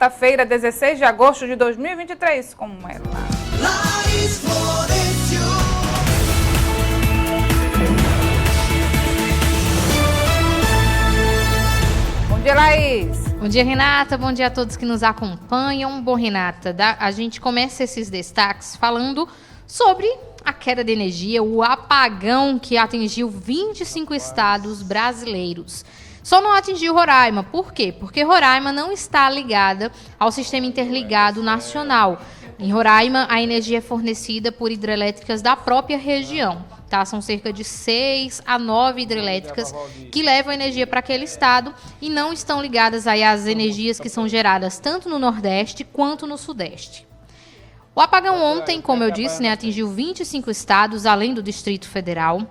Quarta-feira, 16 de agosto de 2023, com ela. Laís Florencio. Bom dia, Laís. Bom dia, Renata. Bom dia a todos que nos acompanham. Bom, Renata, a gente começa esses destaques falando sobre a queda de energia, o apagão que atingiu 25 estados brasileiros. Só não atingiu Roraima. Por quê? Porque Roraima não está ligada ao Sistema Interligado Nacional. Em Roraima, a energia é fornecida por hidrelétricas da própria região. Tá? São cerca de 6 a 9 hidrelétricas que levam energia para aquele estado e não estão ligadas aí às energias que são geradas tanto no Nordeste quanto no Sudeste. O apagão ontem, como eu disse, atingiu 25 estados, além do Distrito Federal.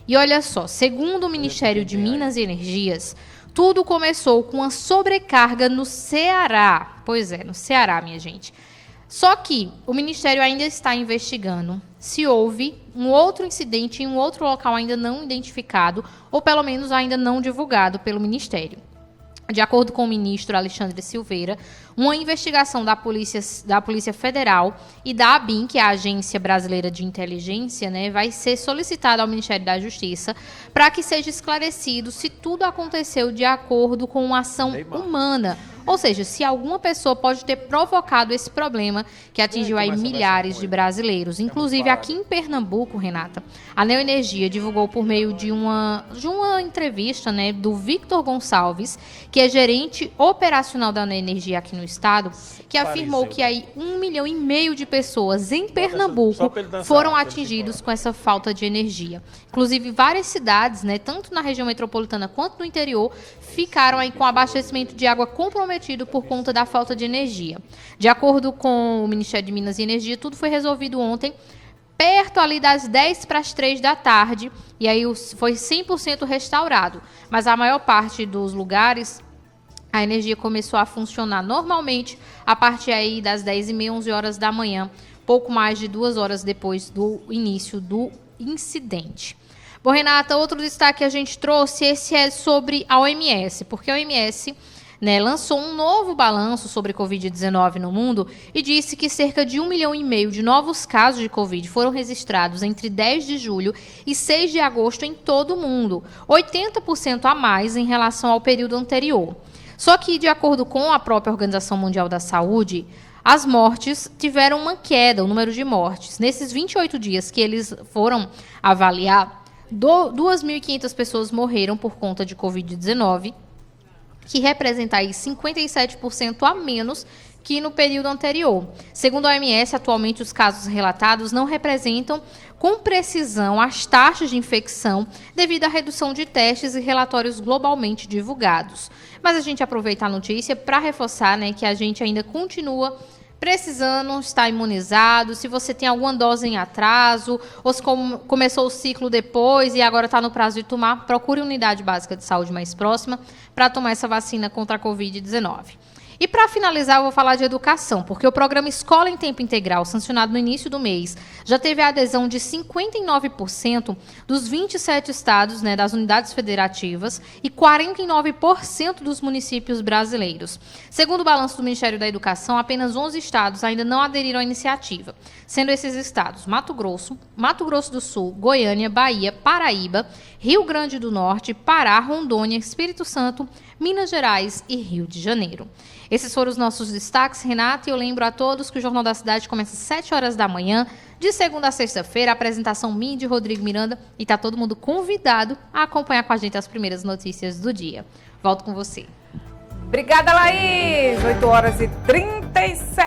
E olha só, segundo o Ministério de Minas e Energias, tudo começou com uma sobrecarga no Ceará. Pois é, no Ceará, minha gente. Só que o Ministério ainda está investigando se houve um outro incidente em um outro local ainda não identificado, ou pelo menos ainda não divulgado pelo Ministério. De acordo com o ministro Alexandre Silveira, uma investigação da Polícia Federal e da ABIN, que é a Agência Brasileira de Inteligência, vai ser solicitada ao Ministério da Justiça para que seja esclarecido se tudo aconteceu de acordo com uma ação humana. Ou seja, se alguma pessoa pode ter provocado esse problema que atingiu aí milhares de brasileiros. Inclusive aqui em Pernambuco, Renata, a Neoenergia divulgou por meio de uma entrevista do Victor Gonçalves, que é gerente operacional da Neoenergia aqui no estado, que afirmou que aí 1,5 milhão de pessoas em Pernambuco foram atingidos com essa falta de energia. Inclusive várias cidades, tanto na região metropolitana quanto no interior, ficaram aí com abastecimento de água comprometido por conta da falta de energia. De acordo com o Ministério de Minas e Energia, tudo foi resolvido ontem, perto ali das 10 para as 3 da tarde, e aí foi 100% restaurado. Mas a maior parte dos lugares, a energia começou a funcionar normalmente a partir aí das 10h30, 11 horas da manhã, pouco mais de 2 horas depois do início do incidente. Bom, Renata, outro destaque que a gente trouxe, esse é sobre a OMS, porque a OMS lançou um novo balanço sobre Covid-19 no mundo e disse que cerca de 1,5 milhão de novos casos de Covid foram registrados entre 10 de julho e 6 de agosto em todo o mundo, 80% a mais em relação ao período anterior. Só que, de acordo com a própria Organização Mundial da Saúde, as mortes tiveram uma queda, o número de mortes. Nesses 28 dias que eles foram avaliar, 2.500 pessoas morreram por conta de Covid-19, que representa aí 57% a menos que no período anterior. Segundo a OMS, atualmente os casos relatados não representam com precisão as taxas de infecção devido à redução de testes e relatórios globalmente divulgados. Mas a gente aproveita a notícia para reforçar que a gente ainda continua precisando estar imunizado. Se você tem alguma dose em atraso, ou se começou o ciclo depois e agora está no prazo de tomar, procure a unidade básica de saúde mais próxima para tomar essa vacina contra a Covid-19. E para finalizar, eu vou falar de educação, porque o programa Escola em Tempo Integral, sancionado no início do mês, já teve a adesão de 59% dos 27 estados, das unidades federativas, e 49% dos municípios brasileiros. Segundo o balanço do Ministério da Educação, apenas 11 estados ainda não aderiram à iniciativa, sendo esses estados Mato Grosso do Sul, Goiânia, Bahia, Paraíba, Rio Grande do Norte, Pará, Rondônia, Espírito Santo, Minas Gerais e Rio de Janeiro. Esses foram os nossos destaques, Renata, e eu lembro a todos que o Jornal da Cidade começa às 7 horas da manhã, de segunda a sexta-feira, a apresentação minha de Rodrigo Miranda, e está todo mundo convidado a acompanhar com a gente as primeiras notícias do dia. Volto com você. Obrigada, Laís. 8 horas e 37.